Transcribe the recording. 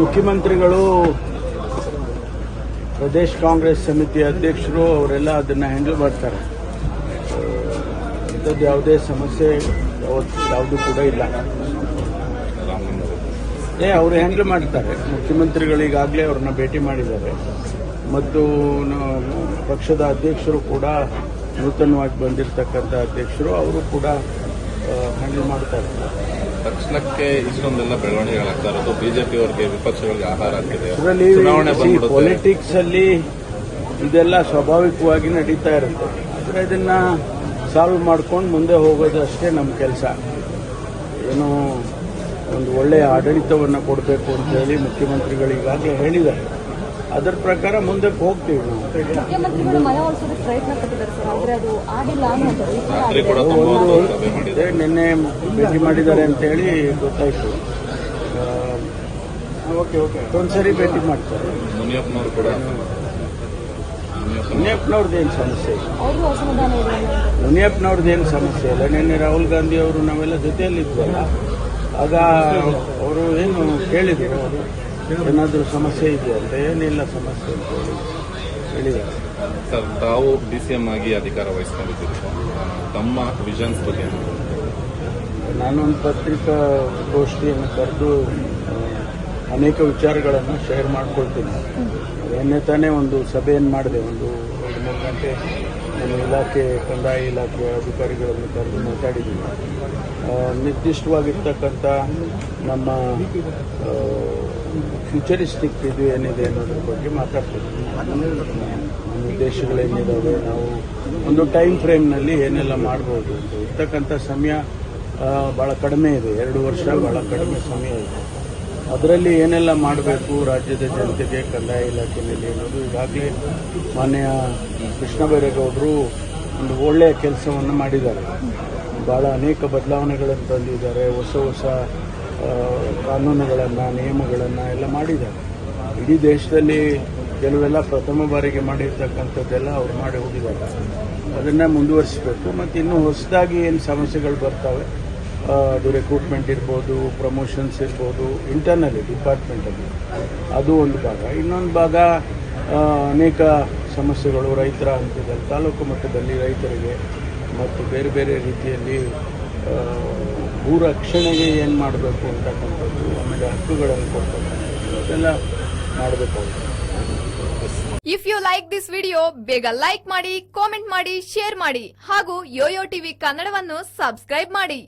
ಮುಖ್ಯಮಂತ್ರಿಗಳು ಪ್ರದೇಶ್ ಕಾಂಗ್ರೆಸ್ ಸಮಿತಿ ಅಧ್ಯಕ್ಷರು ಅವರೆಲ್ಲ ಅದನ್ನು ಹ್ಯಾಂಡಲ್ ಮಾಡ್ತಾರೆ. ಇಂಥದ್ದು ಯಾವುದೇ ಸಮಸ್ಯೆ ಯಾವುದೂ ಕೂಡ ಇಲ್ಲ. ಅವರು ಹ್ಯಾಂಡಲ್ ಮಾಡ್ತಾರೆ. ಮುಖ್ಯಮಂತ್ರಿಗಳು ಈಗಾಗಲೇ ಅವ್ರನ್ನ ಭೇಟಿ ಮಾಡಿದ್ದಾರೆ ಮತ್ತು ಪಕ್ಷದ ಅಧ್ಯಕ್ಷರು ಕೂಡ ನೂತನವಾಗಿ ಬಂದಿರತಕ್ಕಂಥ ಅಧ್ಯಕ್ಷರು ಅವರು ಕೂಡ ಹ್ಯಾಂಡಲ್ ಮಾಡ್ತಾರೆ. ತಕ್ಷಣಕ್ಕೆ ಇಷ್ಟೊಂದೆಲ್ಲ ಬೆಳವಣಿಗೆಗಳಾಗ್ತಾ ಇರೋದು ಬಿಜೆಪಿ ಅವರಿಗೆ ವಿಪಕ್ಷಗಳಿಗೆ ಆಹಾರ ಆಗ್ತಿದೆ. ಇದರಲ್ಲಿ ಪೊಲಿಟಿಕ್ಸ್ ಅಲ್ಲಿ ಇದೆಲ್ಲ ಸ್ವಾಭಾವಿಕವಾಗಿ ನಡೀತಾ ಇರುತ್ತೆ. ಆದರೆ ಇದನ್ನ ಸಾಲ್ವ್ ಮಾಡ್ಕೊಂಡು ಮುಂದೆ ಹೋಗೋದು ಅಷ್ಟೇ ನಮ್ಮ ಕೆಲಸ. ಏನು ಒಂದು ಒಳ್ಳೆಯ ಆಡಳಿತವನ್ನು ಕೊಡಬೇಕು ಅಂತ ಹೇಳಿ ಮುಖ್ಯಮಂತ್ರಿಗಳು ಈಗಾಗಲೇ ಹೇಳಿದ್ದಾರೆ. ಅದರ ಪ್ರಕಾರ ಮುಂದಕ್ಕೆ ಹೋಗ್ತೀವಿ ನಾವು. ಮುಖ್ಯಮಂತ್ರಿಗಳು ಮನವೊಲಿಸೋದಕ್ಕೆ ಪ್ರಯತ್ನ ಪಟ್ಟಿದ್ದಾರೆ ಸರ್, ಆದರೆ ಅದು ಆಗಿಲ್ಲ ನಿನ್ನೆ ಭೇಟಿ ಮಾಡಿದ್ದಾರೆ ಅಂತ ಹೇಳಿ ಗೊತ್ತಾಯ್ತು. ಒಂದ್ಸರಿ ಭೇಟಿ ಮಾಡ್ತಾರೆ. ಮುನಿಯಪ್ಪನವ್ರದ್ದೇನು ಸಮಸ್ಯೆ ಇಲ್ಲ. ಮುನಿಯಪ್ಪನವ್ರದ್ದೇನು ಸಮಸ್ಯೆ ಇಲ್ಲ. ನಿನ್ನೆ ರಾಹುಲ್ ಗಾಂಧಿ ಅವರು ನಾವೆಲ್ಲ ಜೊತೆಯಲ್ಲಿದ್ವಲ್ಲ, ಆಗ ಅವರು ಏನು ಕೇಳಿದ್ರು, ಅವರು ಏನಾದರೂ ಸಮಸ್ಯೆ ಇದೆಯಾ ಅಂತ. ಏನಿಲ್ಲ ಸಮಸ್ಯೆ ಅಂತ ಹೇಳಿದ್ದಾರೆ. ಸರ್, ತಾವು ಡಿಸಿಎಂ ಆಗಿ ಅಧಿಕಾರ ವಹಿಸ್ಕೊಂಡಿದ್ದೀರಿ. ತಮ್ಮ ವಿಷನ್ಸ್ ಬಗ್ಗೆ ನಾನೊಂದು ಪತ್ರಿಕಾಗೋಷ್ಠಿಯನ್ನು ಕರೆದು ಅನೇಕ ವಿಚಾರಗಳನ್ನು ಶೇರ್ ಮಾಡ್ಕೊಳ್ತೀನಿ. ನಿನ್ನೆ ತಾನೇ ಒಂದು ಸಭೆಯನ್ನು ಮಾಡಿದೆ. ಒಂದು 2-3 ಗಂಟೆ ನಮ್ಮ ಇಲಾಖೆ, ಕಂದಾಯ ಇಲಾಖೆ ಅಧಿಕಾರಿಗಳನ್ನು ಕರೆದು ಮಾತಾಡಿದ್ದೀವಿ. ನಿರ್ದಿಷ್ಟವಾಗಿರ್ತಕ್ಕಂಥ ನಮ್ಮ ಫ್ಯೂಚರಿಸ್ಟಿಕ್ ಇದು ಏನಿದೆ ಅನ್ನೋದ್ರ ಬಗ್ಗೆ ಮಾತಾಡ್ತಿದ್ವಿ. ನಮ್ಮ ಉದ್ದೇಶಗಳೇನಿದ್ದಾವೆ, ನಾವು ಒಂದು ಟೈಮ್ ಫ್ರೇಮ್ನಲ್ಲಿ ಏನೆಲ್ಲ ಮಾಡ್ಬೋದು ಅಂತ. ಇರ್ತಕ್ಕಂಥ ಸಮಯ ಭಾಳ ಕಡಿಮೆ ಇದೆ. 2 ವರ್ಷ ಭಾಳ ಕಡಿಮೆ ಸಮಯ ಇದೆ. ಅದರಲ್ಲಿ ಏನೆಲ್ಲ ಮಾಡಬೇಕು ರಾಜ್ಯದ ಜನತೆಗೆ ಕಂದಾಯ ಇಲಾಖೆಯಲ್ಲಿ ಅನ್ನೋದು ಈಗಾಗಲೇ ಮಾನ್ಯ ಕೃಷ್ಣ ಬೈರೇಗೌಡರು ಒಂದು ಒಳ್ಳೆಯ ಕೆಲಸವನ್ನು ಮಾಡಿದ್ದಾರೆ. ಭಾಳ ಅನೇಕ ಬದಲಾವಣೆಗಳನ್ನು ತಂದಿದ್ದಾರೆ. ಹೊಸ ಕಾನೂನುಗಳನ್ನು, ನಿಯಮಗಳನ್ನು ಎಲ್ಲ ಮಾಡಿದ್ದಾರೆ. ಇಡೀ ದೇಶದಲ್ಲಿ ಕೆಲವೆಲ್ಲ ಪ್ರಥಮ ಬಾರಿಗೆ ಮಾಡಿರ್ತಕ್ಕಂಥದ್ದೆಲ್ಲ ಅವ್ರು ಮಾಡಿ ಹೋಗಿದ್ದಾರೆ. ಅದನ್ನು ಮುಂದುವರಿಸಬೇಕು. ಮತ್ತು ಇನ್ನೂ ಹೊಸದಾಗಿ ಏನು ಸಮಸ್ಯೆಗಳು ಬರ್ತವೆ, ಅದು ರಿಕ್ರೂಟ್ಮೆಂಟ್ ಇರ್ಬೋದು, ಪ್ರಮೋಷನ್ಸ್ ಇರ್ಬೋದು, ಇಂಟರ್ನಲ್ಲಿ ಡಿಪಾರ್ಟ್ಮೆಂಟಲ್ಲಿ, ಅದು ಒಂದು ಭಾಗ. ಇನ್ನೊಂದು ಭಾಗ ಅನೇಕ ಸಮಸ್ಯೆಗಳು ರೈತರ ಹಂತದಲ್ಲಿ, ತಾಲೂಕು ಮಟ್ಟದಲ್ಲಿ ರೈತರಿಗೆ ಮತ್ತು ಬೇರೆ ಬೇರೆ ರೀತಿಯಲ್ಲಿ ಭೂ ರಕ್ಷಣೆಗೆ ಏನು ಮಾಡಬೇಕು ಅಂತಕ್ಕಂಥದ್ದು, ಆಮೇಲೆ ಹಕ್ಕುಗಳನ್ನು ಕೊಡ್ತಕ್ಕಂಥದ್ದು, ಅದೆಲ್ಲ ಮಾಡಬೇಕಾಗುತ್ತೆ. If you like this video, ಬೇಗ ಲೈಕ್ ಮಾಡಿ, ಕಾಮೆಂಟ್ ಮಾಡಿ, ಶೇರ್ ಮಾಡಿ ಹಾಗೂ ಯೋಯೋ ಟಿವಿ ಕನ್ನಡವನ್ನು ಸಬ್ಸ್ಕ್ರೈಬ್ ಮಾಡಿ.